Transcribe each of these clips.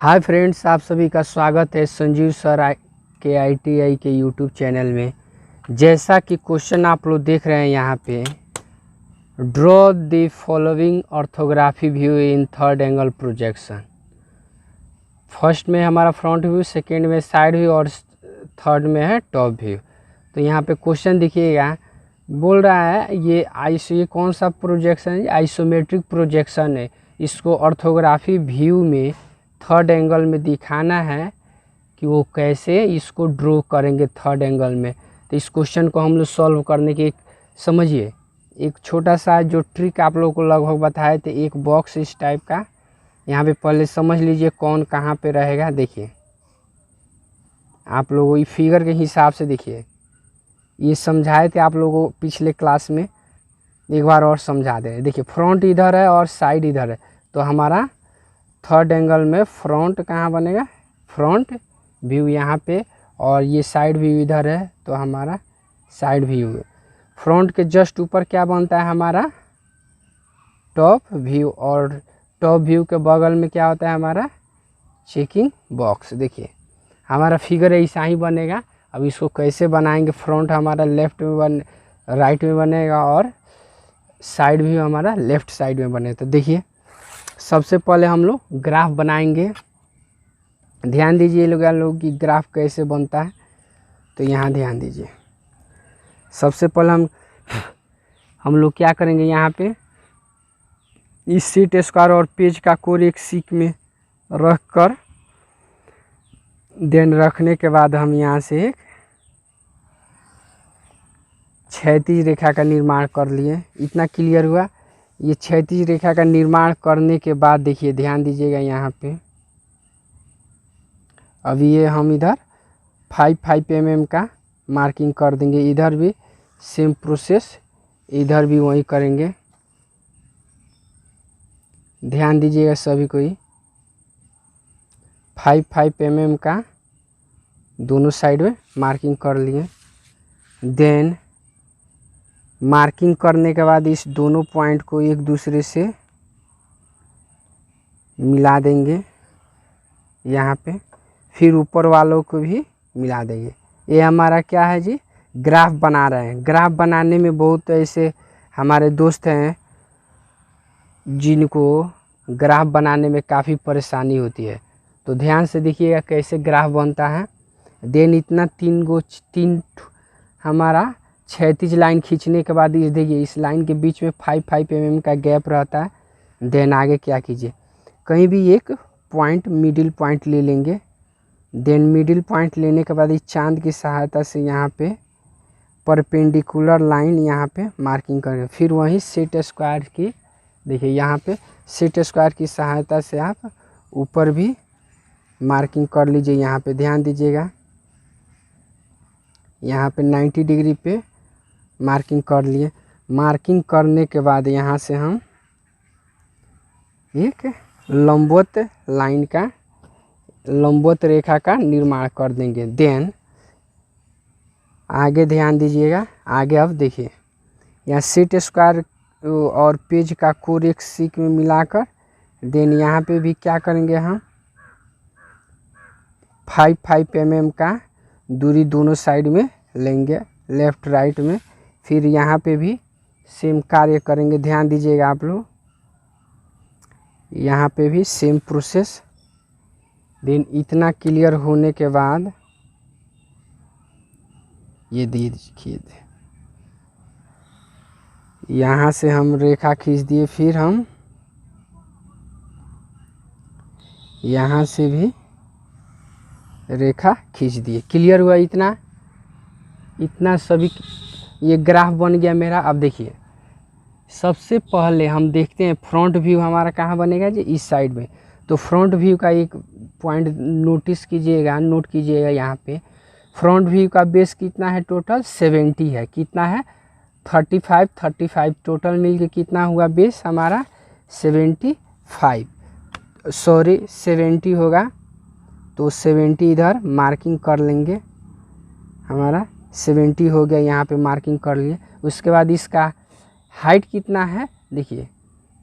Hi friends, आप सभी का स्वागत है संजीव सर के आईटीआई के यूट्यूब चैनल में। जैसा कि क्वेश्चन आप लोग देख रहे हैं यहाँ पे, draw the following orthography view in third angle projection. First में हमारा फ्रंट व्यू, सेकंड में साइड व्यू और थर्ड में है टॉप व्यू। तो यहाँ पे क्वेश्चन देखिएगा, बोल रहा है ये कौन सा प्रोजेक्शन है? आइसोमेट्रिक प्रोजेक्शन है। इसको ऑर्थोग्राफी व्यू में थर्ड एंगल में दिखाना है कि वो कैसे इसको ड्रॉ करेंगे थर्ड एंगल में। तो इस क्वेश्चन को हम लोग सॉल्व करने की समझिए एक छोटा सा जो ट्रिक आप लोगों को लगभग बताए थे। एक बॉक्स इस टाइप का, यहाँ पे पहले समझ लीजिए कौन कहाँ पे रहेगा। देखिए आप लोगों इस फिगर के हिसाब से देखिए, ये समझाए थे आप लोगों को पिछले क्लास में, एक बार और समझा दे। देखिए फ्रंट इधर है और साइड इधर है, तो हमारा थर्ड एंगल में फ्रंट कहाँ बनेगा? फ्रंट व्यू यहाँ पे, और ये साइड व्यू इधर है तो हमारा साइड व्यू। फ्रंट के जस्ट ऊपर क्या बनता है? हमारा टॉप व्यू, और टॉप व्यू के बगल में क्या होता है? हमारा चेकिंग बॉक्स। देखिए हमारा फिगर ऐसा ही बनेगा। अब इसको कैसे बनाएंगे? फ्रंट हमारा लेफ्ट में राइट में बनेगा और साइड व्यू हमारा लेफ्ट साइड में बनेगा। तो देखिए सबसे पहले हम लोग ग्राफ बनाएंगे। ध्यान दीजिए लोग कि ग्राफ कैसे बनता है। तो यहाँ ध्यान दीजिए, सबसे पहले हम लोग क्या करेंगे? यहाँ पे इस सीट स्क्वायर और पेज का कोर एक सीक में रख कर देन रखने के बाद हम यहाँ से एक क्षैतिज रेखा का निर्माण कर लिए। इतना क्लियर हुआ? ये क्षैतिज रेखा का निर्माण करने के बाद देखिए ध्यान दीजिएगा यहाँ पे, अभी ये हम इधर 5 mm का मार्किंग कर देंगे। इधर भी सेम प्रोसेस, इधर भी वही करेंगे। ध्यान दीजिएगा सभी कोई, 5 mm का दोनों साइड में मार्किंग कर लिए। देन मार्किंग करने के बाद इस दोनों पॉइंट को एक दूसरे से मिला देंगे यहाँ पे, फिर ऊपर वालों को भी मिला देंगे। ये हमारा क्या है जी? ग्राफ बना रहे हैं। ग्राफ बनाने में बहुत ऐसे हमारे दोस्त हैं जिनको ग्राफ बनाने में काफ़ी परेशानी होती है। तो ध्यान से देखिएगा कैसे ग्राफ बनता है। देन इतना तीन हमारा क्षैतिज लाइन खींचने के बाद इस देखिए इस लाइन के बीच में 5 mm का गैप रहता है। देन आगे क्या कीजिए, कहीं भी एक पॉइंट मिडिल पॉइंट ले लेंगे। देन मिडिल पॉइंट लेने के बाद इस चांद की सहायता से यहाँ पे परपेंडिकुलर लाइन यहाँ पे मार्किंग करेंगे। फिर वहीं सेट स्क्वायर की, देखिए यहाँ पे सेट स्क्वायर की सहायता से आप ऊपर भी मार्किंग कर लीजिए। यहाँ पे ध्यान दीजिएगा, यहाँ पे 90 डिग्री पे मार्किंग कर लिए। मार्किंग करने के बाद यहाँ से हम एक लंबवत लाइन का, लंबवत रेखा का निर्माण कर देंगे। देन आगे ध्यान दीजिएगा, आगे अब देखिए यहाँ सेट स्क्वायर और पेज का कोर एक सीक में मिलाकर, देन यहाँ पे भी क्या करेंगे? हम 5 mm का दूरी दोनों साइड में लेंगे, लेफ्ट राइट में। फिर यहाँ पे भी सेम कार्य करेंगे। ध्यान दीजिएगा आप लोग, यहाँ पे भी सेम प्रोसेस। देन इतना क्लियर होने के बाद ये देखिए यहाँ से हम रेखा खींच दिए। फिर हम यहाँ से भी रेखा खींच दिए। क्लियर हुआ? इतना सभी ये ग्राफ बन गया मेरा। अब देखिए सबसे पहले हम देखते हैं फ्रंट व्यू हमारा कहाँ बनेगा जी? इस साइड में। तो फ्रंट व्यू का एक पॉइंट नोट कीजिएगा यहाँ पे। फ्रंट व्यू का बेस कितना है? टोटल 70 है। कितना है? 35 टोटल मिलके कितना हुआ बेस हमारा? 75, सॉरी 70 होगा। तो 70 इधर मार्किंग कर लेंगे। हमारा 70 हो गया, यहाँ पे मार्किंग कर लिए। उसके बाद इसका हाइट कितना है? देखिए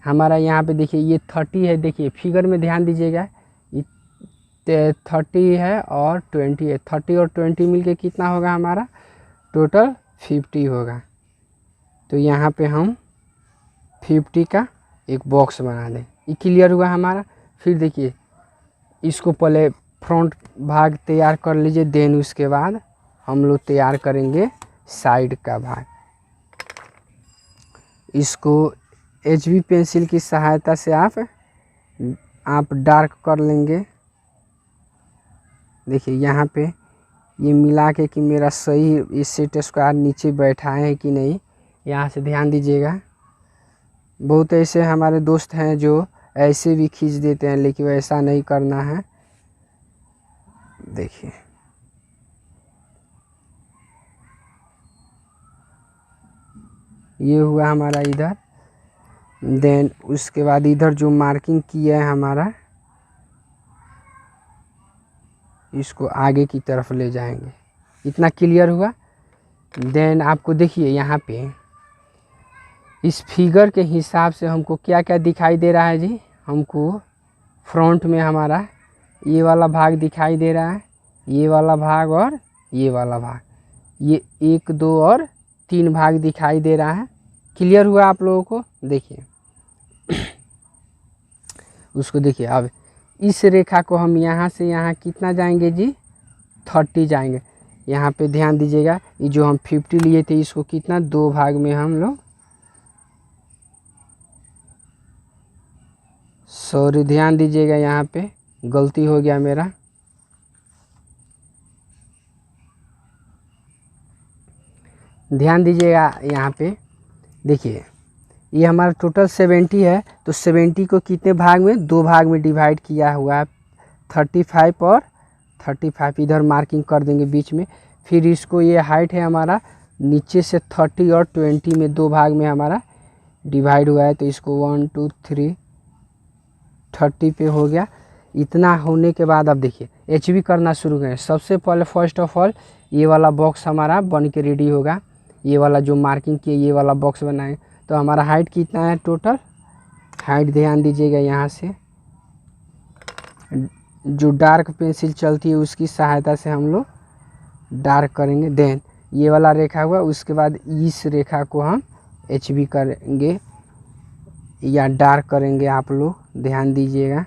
हमारा यहाँ पे देखिए ये 30 है। देखिए फिगर में ध्यान दीजिएगा, ये 30 है और 20 है, 30 और 20 मिलके कितना होगा हमारा, टोटल 50 होगा। तो यहाँ पे हम 50 का एक बॉक्स बना दें। ये क्लियर हुआ हमारा। फिर देखिए इसको पहले फ्रंट भाग तैयार कर लीजिए, देन उसके बाद हम लोग तैयार करेंगे साइड का भाग। इसको HB पेंसिल की सहायता से आप डार्क कर लेंगे। देखिए यहाँ पे ये मिला के कि मेरा सही इस सेट स्क्वायर नीचे बैठा है कि नहीं, यहाँ से ध्यान दीजिएगा। बहुत ऐसे हमारे दोस्त हैं जो ऐसे भी खींच देते हैं, लेकिन ऐसा नहीं करना है। देखिए ये हुआ हमारा इधर। देन उसके बाद इधर जो मार्किंग किया है हमारा, इसको आगे की तरफ ले जाएंगे। इतना क्लियर हुआ। देन आपको देखिए यहाँ पे इस फिगर के हिसाब से हमको क्या क्या दिखाई दे रहा है जी। हमको फ्रंट में हमारा ये वाला भाग दिखाई दे रहा है, ये वाला भाग और ये वाला भाग, ये 1 2 और 3 भाग दिखाई दे रहा है। क्लियर हुआ आप लोगों को। देखिए उसको देखिए। अब इस रेखा को हम यहाँ से यहाँ कितना जाएंगे जी, 30 जाएंगे। यहाँ पे ध्यान दीजिएगा, ये जो हम 50 लिए थे इसको कितना, 2 भाग में हम लोग, सॉरी ध्यान दीजिएगा, यहाँ पे गलती हो गया मेरा। ध्यान दीजिएगा यहाँ पे। देखिए ये हमारा टोटल 70 है, तो 70 को कितने भाग में, 2 भाग में डिवाइड किया हुआ है। 35 और 35 इधर मार्किंग कर देंगे बीच में। फिर इसको, ये हाइट है हमारा, नीचे से 30 और 20 में 2 भाग में हमारा डिवाइड हुआ है। तो इसको 1 2 3 30 पे हो गया। इतना होने के बाद अब देखिए HB करना शुरू करें। सबसे पहले फर्स्ट ऑफ ऑल ये वाला बॉक्स हमारा बन के रेडी होगा। ये वाला जो मार्किंग किए ये वाला बॉक्स बनाए। तो हमारा हाइट कितना है, टोटल हाइट ध्यान दीजिएगा, यहाँ से जो डार्क पेंसिल चलती है उसकी सहायता से हम लोग डार्क करेंगे। देन ये वाला रेखा हुआ, उसके बाद इस रेखा को हम HB करेंगे या डार्क करेंगे, आप लोग ध्यान दीजिएगा।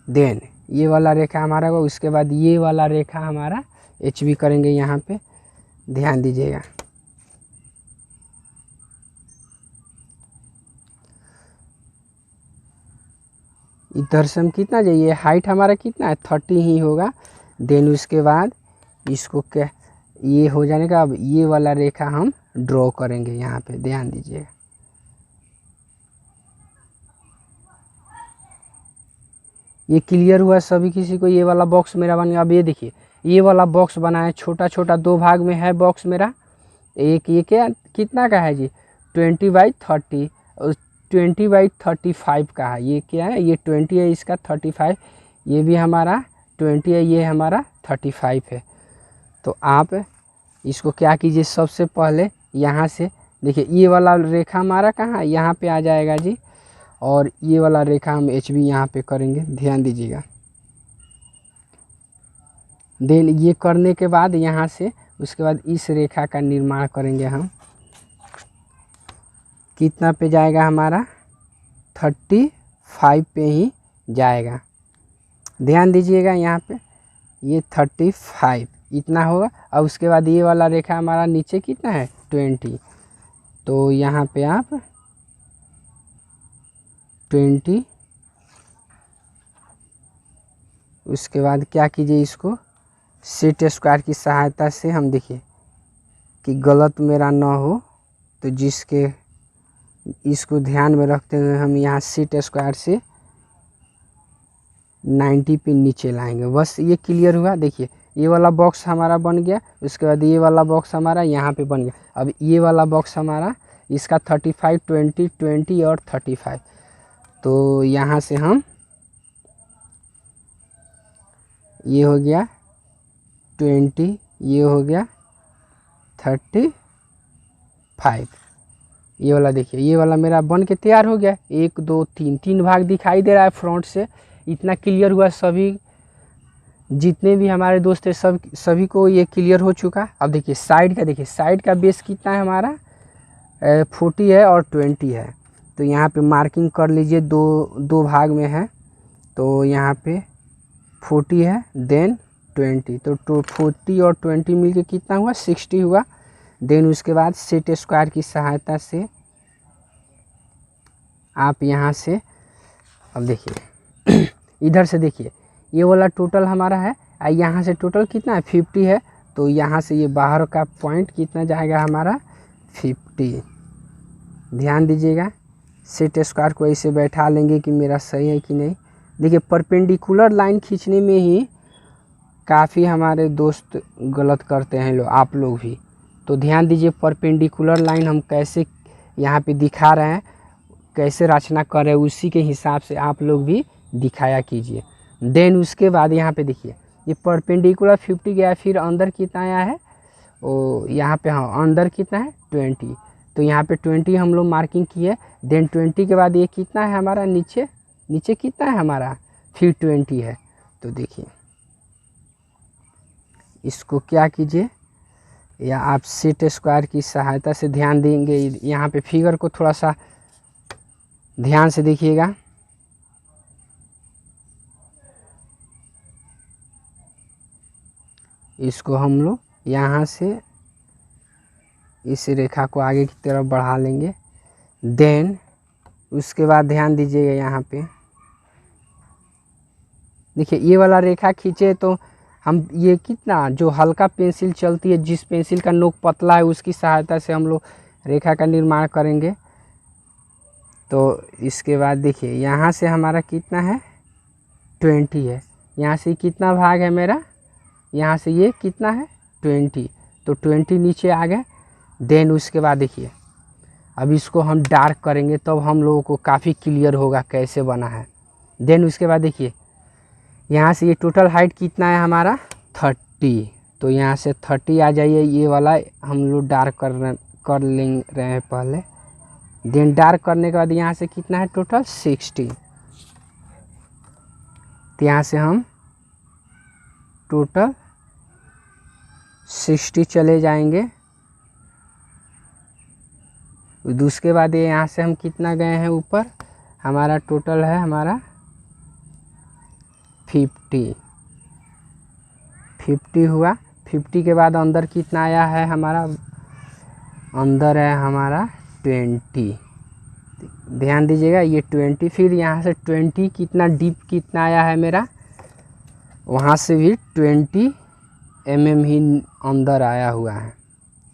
देन ये वाला रेखा हमारा हुआ, उसके बाद ये वाला रेखा हमारा HB करेंगे, यहाँ पे ध्यान दीजिएगा। इधर से हम कितना जाइए, हाइट हमारा कितना है, 30 ही होगा। देन उसके बाद इसको क्या, ये हो जाने का, अब ये वाला रेखा हम ड्रॉ करेंगे यहाँ पे, ध्यान दीजिएगा। ये क्लियर हुआ सभी किसी को। ये वाला बॉक्स मेरा बन गया। अब ये देखिए ये वाला बॉक्स बना है, छोटा छोटा 2 भाग में है बॉक्स मेरा। एक ये क्या कितना का है जी, 20/30 और 20/35 का है। ये क्या है, ये 20 है, इसका 35, ये भी हमारा 20 है, ये हमारा 35 है। तो आप इसको क्या कीजिए, सबसे पहले यहाँ से देखिए ये वाला रेखा हमारा कहाँ है, यहाँ पे आ जाएगा जी। और ये वाला रेखा हम HB यहाँ पे करेंगे, ध्यान दीजिएगा। देन ये करने के बाद यहाँ से उसके बाद इस रेखा का निर्माण करेंगे हम। कितना पे जाएगा हमारा, 35 पे ही जाएगा, ध्यान दीजिएगा। यहाँ पे ये 35 इतना होगा। और उसके बाद ये वाला रेखा हमारा नीचे कितना है, 20। तो यहाँ पे आप 20, उसके बाद क्या कीजिए, इसको सेट स्क्वायर की सहायता से हम देखिए कि गलत मेरा ना हो, तो जिसके इसको ध्यान में रखते हुए हम यहाँ सेट स्क्वायर से 90 पे नीचे लाएंगे। बस ये क्लियर हुआ। देखिए ये वाला बॉक्स हमारा बन गया, उसके बाद ये वाला बॉक्स हमारा यहाँ पे बन गया। अब ये वाला बॉक्स हमारा, इसका 35 20 20 और 35। तो यहाँ से हम, ये हो गया 20, ये हो गया 35। ये वाला देखिए, ये वाला मेरा बन के तैयार हो गया। 1 2 3 3 भाग दिखाई दे रहा है फ्रंट से। इतना क्लियर हुआ, सभी जितने भी हमारे दोस्त हैं सभी को ये क्लियर हो चुका। अब देखिए साइड का, देखिए साइड का बेस कितना है हमारा 40 है और 20 है। तो यहाँ पे मार्किंग कर लीजिए, दो भाग में है। तो यहाँ पे 40 है देन 20, तो 40 और 20 मिलके कितना हुआ 60 हुआ। देन उसके बाद सेट स्क्वायर की सहायता से आप यहाँ से, अब देखिए इधर से देखिए ये वाला टोटल हमारा है, यहाँ से टोटल कितना है 50 है। तो यहाँ से ये बाहर का पॉइंट कितना जाएगा हमारा 50। ध्यान दीजिएगा, सेट स्क्वायर को ऐसे बैठा लेंगे कि मेरा सही है कि नहीं। देखिए परपेंडिकुलर लाइन खींचने में ही काफ़ी हमारे दोस्त गलत करते हैं आप लोग भी। तो ध्यान दीजिए परपेंडिकुलर लाइन हम कैसे यहाँ पे दिखा रहे हैं, कैसे रचना कर रहे हैं, उसी के हिसाब से आप लोग भी दिखाया कीजिए। देन उसके बाद यहाँ पे देखिए ये परपेंडिकुलर 50 गया, फिर अंदर कितना आया है वो यहाँ पे, हाँ अंदर कितना है 20। तो यहाँ पे 20 हम लोग मार्किंग किए। देन 20 के बाद ये कितना है हमारा नीचे कितना है हमारा फिर 20 है। तो देखिए इसको क्या कीजिए, या आप सेट स्क्वायर की सहायता से ध्यान देंगे। यहाँ पे फिगर को थोड़ा सा ध्यान से देखिएगा। इसको हम लोग यहाँ से इस रेखा को आगे की तरफ बढ़ा लेंगे। देन उसके बाद ध्यान दीजिएगा यहाँ पे देखिए ये वाला रेखा खींचे तो हम ये कितना जो हल्का पेंसिल चलती है, जिस पेंसिल का नोक पतला है उसकी सहायता से हम लोग रेखा का निर्माण करेंगे। तो इसके बाद देखिए यहाँ से हमारा कितना है 20 है, यहाँ से कितना भाग है मेरा, यहाँ से ये कितना है 20, तो 20 नीचे आ गए। देन उसके बाद देखिए अब इसको हम डार्क करेंगे तब हम लोगों को काफ़ी क्लियर होगा कैसे बना है। देन उसके बाद देखिए यहाँ से ये टोटल हाइट कितना है हमारा 30, तो यहाँ से 30 आ जाइए। ये वाला हम लोग डार्क कर ले रहे हैं पहले। देन डार्क करने के बाद यहाँ से कितना है टोटल 60, तो यहाँ से हम टोटल 60 चले जाएंगे। उसके बाद ये यहाँ से हम कितना गए हैं ऊपर, हमारा टोटल है हमारा 50 हुआ। 50 के बाद अंदर कितना आया है हमारा, अंदर है हमारा 20। ध्यान दीजिएगा ये 20, फिर यहाँ से 20 कितना डीप कितना आया है मेरा, वहाँ से भी 20 mm ही अंदर आया हुआ है,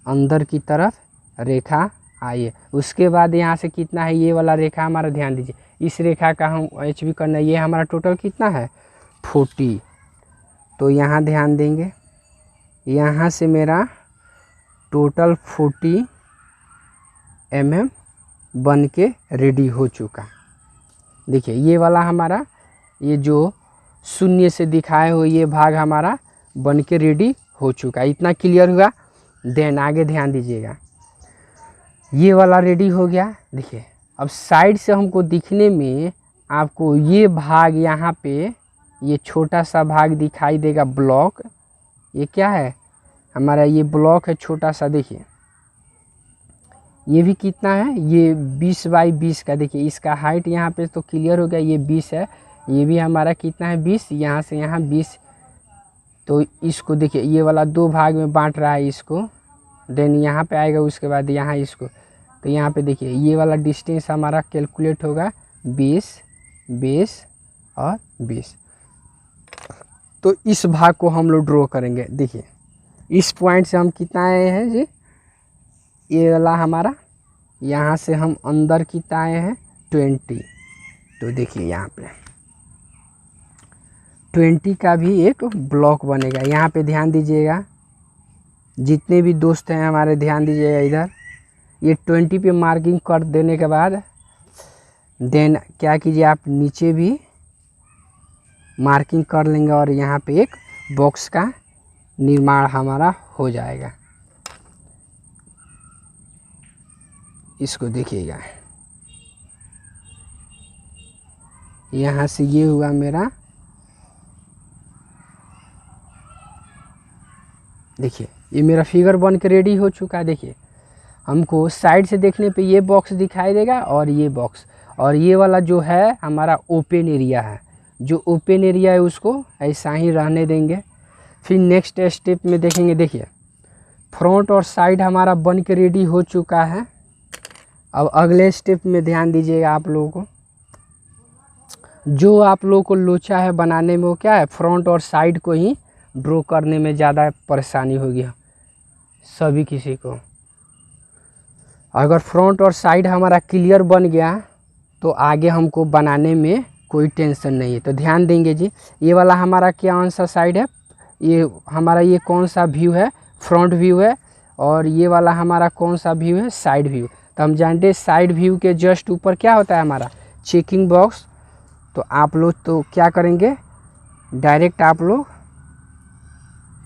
अंदर की तरफ रेखा आई है। उसके बाद यहाँ से कितना है ये वाला रेखा हमारा, ध्यान दीजिए इस रेखा का हम HV करना है। ये हमारा टोटल कितना है 40, तो यहाँ ध्यान देंगे यहाँ से मेरा टोटल 40 mm बन के रेडी हो चुका। देखिए ये वाला हमारा ये जो शून्य से दिखाए हो ये भाग हमारा बन के रेडी हो चुका। इतना क्लियर हुआ। देन आगे ध्यान दीजिएगा ये वाला रेडी हो गया। देखिए अब साइड से हमको दिखने में आपको ये भाग यहाँ पे ये छोटा सा भाग दिखाई देगा ब्लॉक। ये क्या है हमारा, ये ब्लॉक है छोटा सा। देखिए ये भी कितना है, ये 20 बाई 20 का। देखिए इसका हाइट यहाँ पे तो क्लियर हो गया, ये 20 है। ये भी हमारा कितना है 20, यहाँ से यहाँ 20। तो इसको देखिए ये वाला दो भाग में बांट रहा है इसको। देन यहाँ पे आएगा, उसके बाद यहाँ इसको। तो यहाँ पे देखिए ये वाला डिस्टेंस हमारा कैलकुलेट होगा 20 20 और 20। तो इस भाग को हम लोग ड्रॉ करेंगे। देखिए इस पॉइंट से हम कितना आए हैं जी, ये वाला हमारा, यहाँ से हम अंदर कितना आए हैं 20। तो देखिए यहाँ पे 20 का भी एक ब्लॉक बनेगा। यहाँ पे ध्यान दीजिएगा, जितने भी दोस्त हैं हमारे ध्यान दीजिएगा इधर। ये 20 पे मार्किंग कर देने के बाद देन क्या कीजिए आप नीचे भी मार्किंग कर लेंगे और यहाँ पे एक बॉक्स का निर्माण हमारा हो जाएगा। इसको देखिएगा, यहाँ से ये हुआ मेरा, देखिए ये मेरा फिगर बन के रेडी हो चुका है। देखिए हमको साइड से देखने पे ये बॉक्स दिखाई देगा और ये बॉक्स, और ये वाला जो है हमारा ओपन एरिया है। जो ओपन एरिया है उसको ऐसा ही रहने देंगे। फिर नेक्स्ट स्टेप में देखेंगे, देखिए फ्रंट और साइड हमारा बन के रेडी हो चुका है। अब अगले स्टेप में ध्यान दीजिएगा आप लोगों को, जो आप लोगों को लोचा है बनाने में वो क्या है, फ्रंट और साइड को ही ड्रॉ करने में ज़्यादा परेशानी होगी सभी किसी को। अगर फ्रंट और साइड हमारा क्लियर बन गया तो आगे हमको बनाने में कोई टेंशन नहीं है। तो ध्यान देंगे जी, ये वाला हमारा कौन सा साइड है, ये हमारा ये कौन सा व्यू है, फ्रंट व्यू है, और ये वाला हमारा कौन सा व्यू है, साइड व्यू। तो हम जानते हैं साइड व्यू के जस्ट ऊपर क्या होता है हमारा, चेकिंग बॉक्स। तो आप लोग तो क्या करेंगे, डायरेक्ट आप लोग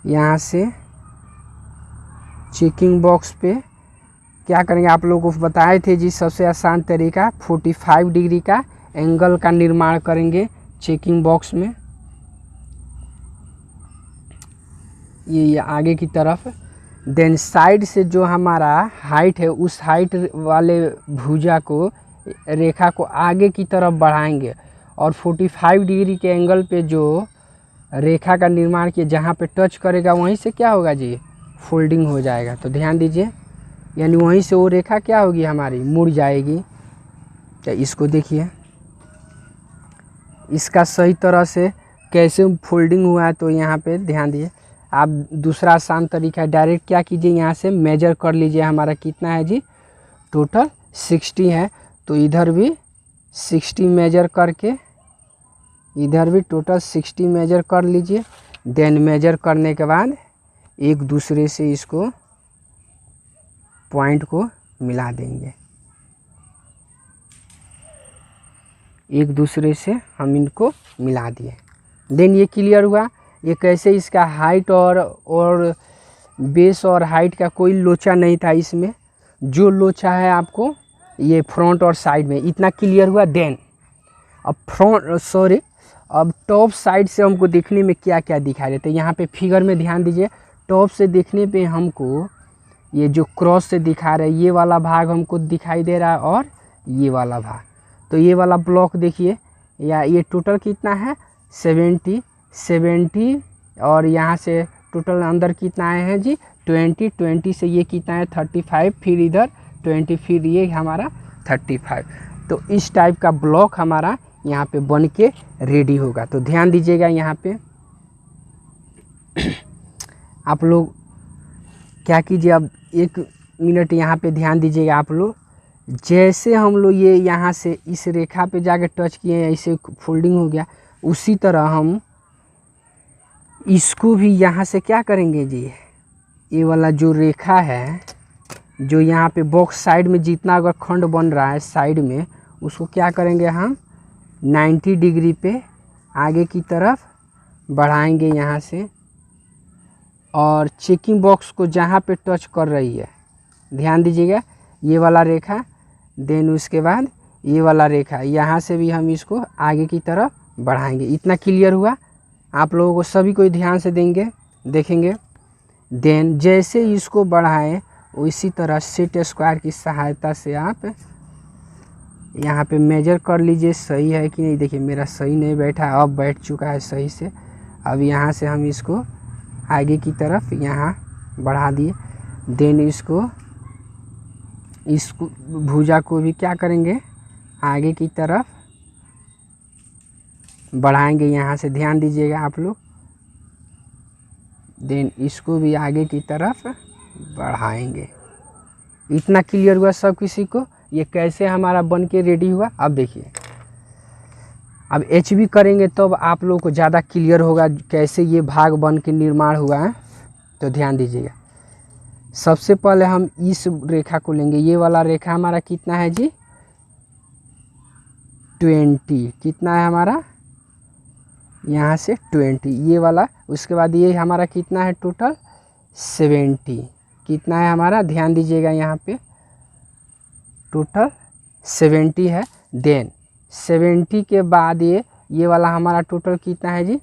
यहाँ से चेकिंग बॉक्स पे क्या करेंगे, आप लोगों को बताए थे जी सबसे आसान तरीका 45 डिग्री का एंगल का निर्माण करेंगे चेकिंग बॉक्स में। ये आगे की तरफ, देन साइड से जो हमारा हाइट है उस हाइट वाले भुजा को, रेखा को आगे की तरफ बढ़ाएंगे और 45 डिग्री के एंगल पे जो रेखा का निर्माण किया जहाँ पे टच करेगा वहीं से क्या होगा जी, फोल्डिंग हो जाएगा। तो ध्यान दीजिए, यानी वहीं से वो रेखा क्या होगी हमारी, मुड़ जाएगी। तो इसको देखिए, इसका सही तरह से कैसे फोल्डिंग हुआ है। तो यहाँ पे ध्यान दीजिए, आप दूसरा आसान तरीका है, डायरेक्ट क्या कीजिए, यहाँ से मेजर कर लीजिए हमारा कितना है जी, टोटल 60 है। तो इधर भी 60 मेजर करके, इधर भी टोटल 60 मेजर कर लीजिए। देन मेजर करने के बाद एक दूसरे से इसको पॉइंट को मिला देंगे, एक दूसरे से हम इनको मिला दिए। देन ये क्लियर हुआ। ये कैसे, इसका हाइट और बेस और हाइट का कोई लोचा नहीं था इसमें, जो लोचा है आपको ये फ्रंट और साइड में, इतना क्लियर हुआ। देन अब टॉप साइड से हमको देखने में क्या क्या दिखाई देता है, यहाँ पे फिगर में ध्यान दीजिए। टॉप से देखने पे हमको ये जो क्रॉस से दिखा रहा है ये वाला भाग हमको दिखाई दे रहा है, और ये वाला भाग। तो ये वाला ब्लॉक देखिए, या ये टोटल कितना है 70, और यहाँ से टोटल अंदर कितना आए हैं जी 20 से ये कितना है 35, फिर इधर 20, फिर ये हमारा 35। तो इस टाइप का ब्लॉक हमारा यहाँ पे बन के रेडी होगा। तो ध्यान दीजिएगा, यहाँ पे आप लोग क्या कीजिए, अब 1 मिनट यहाँ पे ध्यान दीजिएगा आप लोग। जैसे हम लोग ये यहाँ से इस रेखा पे जाके टच किए हैं, ऐसे फोल्डिंग हो गया, उसी तरह हम इसको भी यहाँ से क्या करेंगे जी, ये वाला जो रेखा है जो यहाँ पे बॉक्स साइड में जितना अगर खंड बन रहा है साइड में, उसको क्या करेंगे हम 90 डिग्री पे आगे की तरफ बढ़ाएंगे यहाँ से, और चेकिंग बॉक्स को जहाँ पे टच कर रही है ध्यान दीजिएगा, ये वाला रेखा, देन उसके बाद ये वाला रेखा, यहाँ से भी हम इसको आगे की तरफ बढ़ाएंगे। इतना क्लियर हुआ। आप लोगों को सभी को ध्यान से देखेंगे। देन जैसे इसको बढ़ाएं उसी तरह सेट स्क्वायर की सहायता से आप यहाँ पे मेजर कर लीजिए सही है कि नहीं। देखिए मेरा सही नहीं बैठा, अब बैठ चुका है सही से। अब यहाँ से हम इसको आगे की तरफ यहाँ बढ़ा दिए। देन इसको भुजा को भी क्या करेंगे आगे की तरफ बढ़ाएंगे, यहाँ से ध्यान दीजिएगा आप लोग। देन इसको भी आगे की तरफ बढ़ाएंगे। इतना क्लियर हुआ सब किसी को, ये कैसे हमारा बन के रेडी हुआ। अब देखिए, अब HB करेंगे तब आप लोगों को ज़्यादा क्लियर होगा कैसे ये भाग बन के निर्माण हुआ है। तो ध्यान दीजिएगा, सबसे पहले हम इस रेखा को लेंगे। ये वाला रेखा हमारा कितना है जी 20, कितना है हमारा यहाँ से 20, ये वाला। उसके बाद ये हमारा कितना है टोटल 70, कितना है हमारा ध्यान दीजिएगा यहाँ पे टोटल 70 है। देन 70 के बाद ये वाला हमारा टोटल कितना है जी,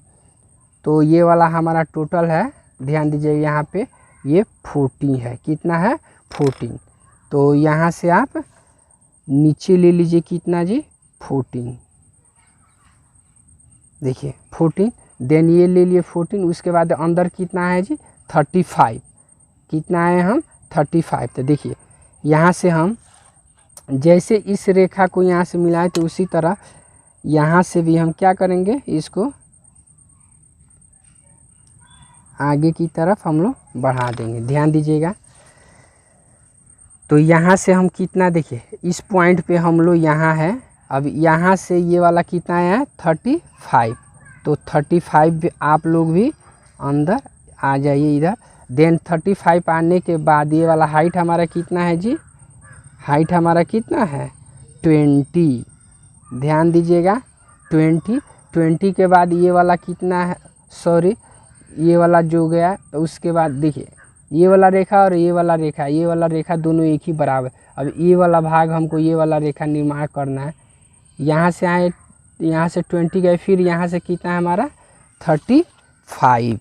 तो ये वाला हमारा टोटल है, ध्यान दीजिए यहाँ पे ये 14 है। कितना है 14। तो यहाँ से आप नीचे ले लीजिए कितना जी 14, देखिए 14। देन ये ले लिए 14, उसके बाद अंदर कितना है जी 35। कितना है हम 35। तो देखिए यहाँ से हम जैसे इस रेखा को यहाँ से मिलाए तो उसी तरह यहाँ से भी हम क्या करेंगे, इसको आगे की तरफ हम लोग बढ़ा देंगे। ध्यान दीजिएगा। तो यहाँ से हम कितना, देखिए इस पॉइंट पे हम लोग यहाँ है, अब यहाँ से ये वाला कितना है 35। तो 35 आप लोग भी अंदर आ जाइए इधर। देन 35 आने के बाद ये वाला हाइट हमारा कितना है जी, हाइट हमारा कितना है 20। ध्यान दीजिएगा 20 के बाद ये वाला कितना है, सॉरी ये वाला जो गया, तो उसके बाद देखिए ये वाला रेखा और ये वाला रेखा, ये वाला रेखा दोनों एक ही बराबर। अब ये वाला भाग हमको ये वाला रेखा निर्माण करना है। यहाँ से आए, यहाँ से 20 गए, फिर यहाँ से कितना है हमारा 35।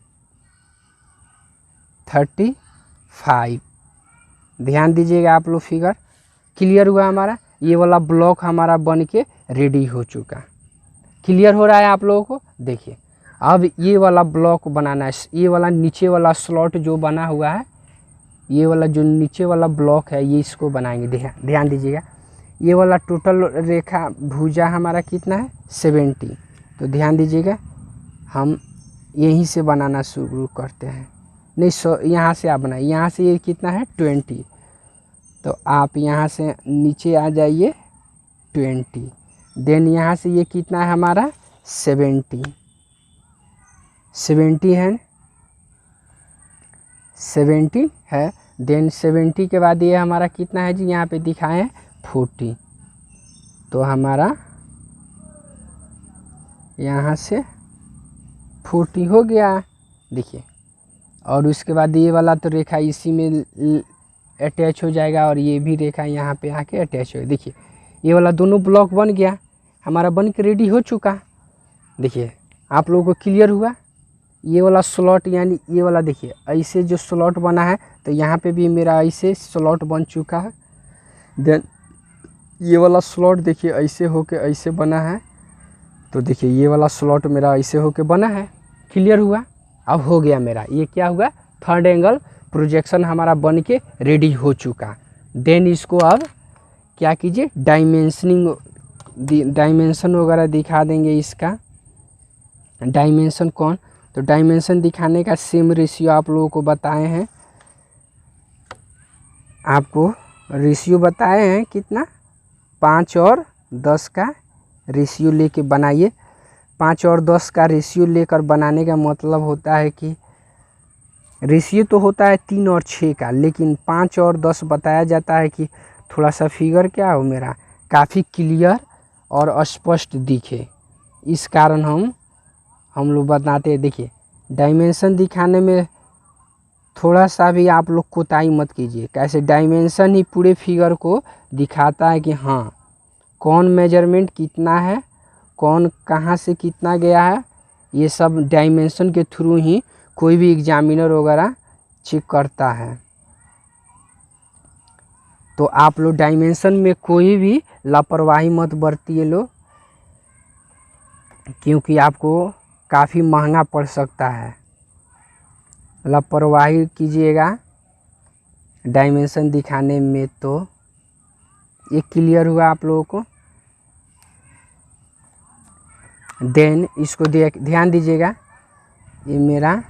ध्यान दीजिएगा आप लोग, फिगर क्लियर हुआ हमारा। ये वाला ब्लॉक हमारा बन के रेडी हो चुका। क्लियर हो रहा है आप लोगों को। देखिए अब ये वाला ब्लॉक बनाना है, ये वाला नीचे वाला स्लॉट जो बना हुआ है, ये वाला जो नीचे वाला ब्लॉक है ये इसको बनाएंगे। ध्यान दीजिएगा ये वाला टोटल रेखा भुजा हमारा कितना है 70। तो ध्यान दीजिएगा हम यहीं से बनाना शुरू करते हैं। नहीं यहाँ से आप बनाइए, यहाँ से ये कितना है 20। तो आप यहाँ से नीचे आ जाइए 20। देन यहाँ से ये कितना है हमारा 70 है, 70 है। देन 70 के बाद ये हमारा कितना है जी, यहाँ पे दिखाएं 40। तो हमारा यहाँ से 40 हो गया, देखिए। और उसके बाद ये वाला तो रेखा इसी में अटैच हो जाएगा और ये भी रेखा यहाँ पे आके अटैच हो। देखिए ये वाला दोनों ब्लॉक बन गया हमारा, बन के रेडी हो चुका। देखिए आप लोगों को क्लियर हुआ। ये वाला स्लॉट यानी ये वाला देखिए ऐसे जो स्लॉट बना है, तो यहाँ पे भी मेरा ऐसे स्लॉट बन चुका है। देन ये वाला स्लॉट देखिए ऐसे होके ऐसे बना है। तो देखिए ये वाला स्लॉट मेरा ऐसे होके बना है। क्लियर हुआ। अब हो गया मेरा, ये क्या हुआ थर्ड एंगल प्रोजेक्शन हमारा बन के रेडी हो चुका। देन इसको अब क्या कीजिए, डायमेंशन वगैरह दिखा देंगे। इसका डायमेंशन कौन, तो डायमेंशन दिखाने का सेम रेशियो आप लोगों को बताए हैं। आपको रेशियो बताए हैं कितना, 5 और 10 का रेशियो लेके बनाइए। 5 और 10 का रेशियो लेकर बनाने का मतलब होता है कि रेशियो तो होता है 3 और 6 का, लेकिन 5 और 10 बताया जाता है कि थोड़ा सा फिगर क्या हो मेरा काफ़ी क्लियर और स्पष्ट दिखे। इस कारण हम लोग बताते हैं। देखिए डायमेंशन दिखाने में थोड़ा सा भी आप लोग कोताही मत कीजिए। कैसे, डायमेंशन ही पूरे फिगर को दिखाता है कि हाँ कौन मेजरमेंट कितना है, कौन कहाँ से कितना गया है। ये सब डायमेंशन के थ्रू ही कोई भी एग्जामिनर वगैरह चेक करता है। तो आप लोग डायमेंशन में कोई भी लापरवाही मत बरतिए लोग, क्योंकि आपको काफ़ी महंगा पड़ सकता है। लापरवाही कीजिएगा डायमेंशन दिखाने में। तो ये क्लियर हुआ आप लोगों को। देन इसको ध्यान दीजिएगा, ये मेरा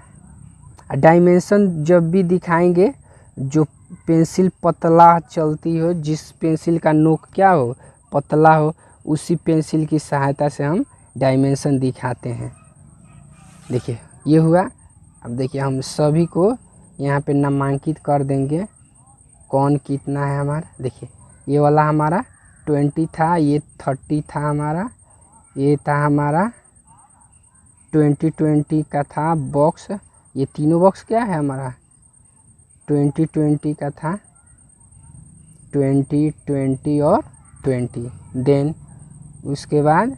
डायमेंशन जब भी दिखाएंगे, जो पेंसिल पतला चलती हो, जिस पेंसिल का नोक क्या हो पतला हो, उसी पेंसिल की सहायता से हम डायमेंशन दिखाते हैं। देखिए ये हुआ। अब देखिए हम सभी को यहाँ पे नामांकित कर देंगे कौन कितना है हमारा। देखिए ये वाला हमारा 20 था, ये 30 था हमारा, ये था हमारा 20 का था बॉक्स। ये तीनों बॉक्स क्या है हमारा 20 का था। 20, 20 और 20। देन उसके बाद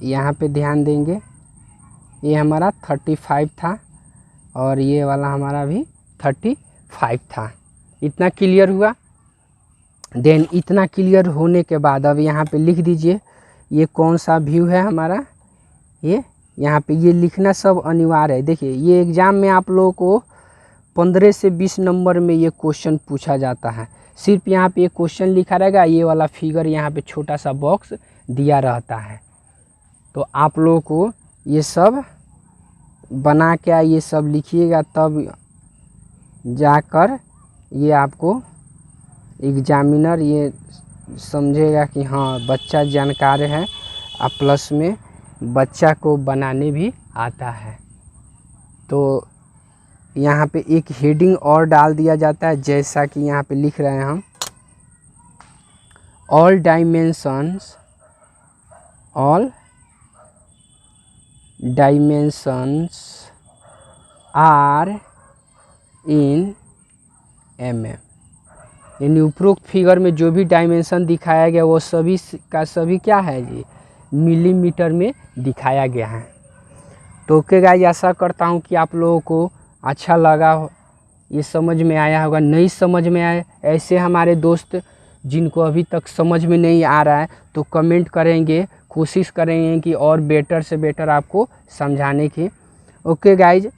यहाँ पे ध्यान देंगे, ये हमारा 35 था और ये वाला हमारा भी 35 था। इतना क्लियर हुआ। देन इतना क्लियर होने के बाद अब यहाँ पे लिख दीजिए ये कौन सा व्यू है हमारा। ये यहाँ पे ये लिखना सब अनिवार्य है। देखिए ये एग्ज़ाम में आप लोगों को 15 से 20 नंबर में ये क्वेश्चन पूछा जाता है। सिर्फ यहाँ पे ये क्वेश्चन लिखा रहेगा, ये वाला फिगर यहाँ पे छोटा सा बॉक्स दिया रहता है। तो आप लोगों को ये सब बना के ये सब लिखिएगा, तब जाकर ये आपको एग्जामिनर ये समझेगा कि हाँ बच्चा जानकार है, और प्लस में बच्चा को बनाने भी आता है। तो यहाँ पे एक हेडिंग और डाल दिया जाता है, जैसा कि यहाँ पे लिख रहे हैं हम, all dimensions are in mm। यानी उपरोक्त फिगर में जो भी डायमेंशन दिखाया गया वो सभी का सभी क्या है जी, मिलीमीटर में दिखाया गया है। तो ओके गाइस, आशा करता हूँ कि आप लोगों को अच्छा लगा हो, ये समझ में आया होगा। नहीं समझ में आए ऐसे हमारे दोस्त जिनको अभी तक समझ में नहीं आ रहा है तो कमेंट करेंगे, कोशिश करेंगे कि और बेटर से बेटर आपको समझाने की। ओके गाइज,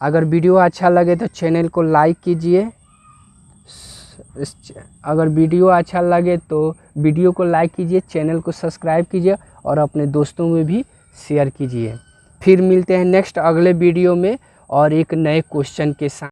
अगर वीडियो अच्छा लगे तो चैनल को लाइक कीजिए। अगर वीडियो अच्छा लगे तो वीडियो को लाइक कीजिए, चैनल को सब्सक्राइब कीजिए और अपने दोस्तों में भी शेयर कीजिए। फिर मिलते हैं नेक्स्ट अगले वीडियो में और एक नए क्वेश्चन के साथ।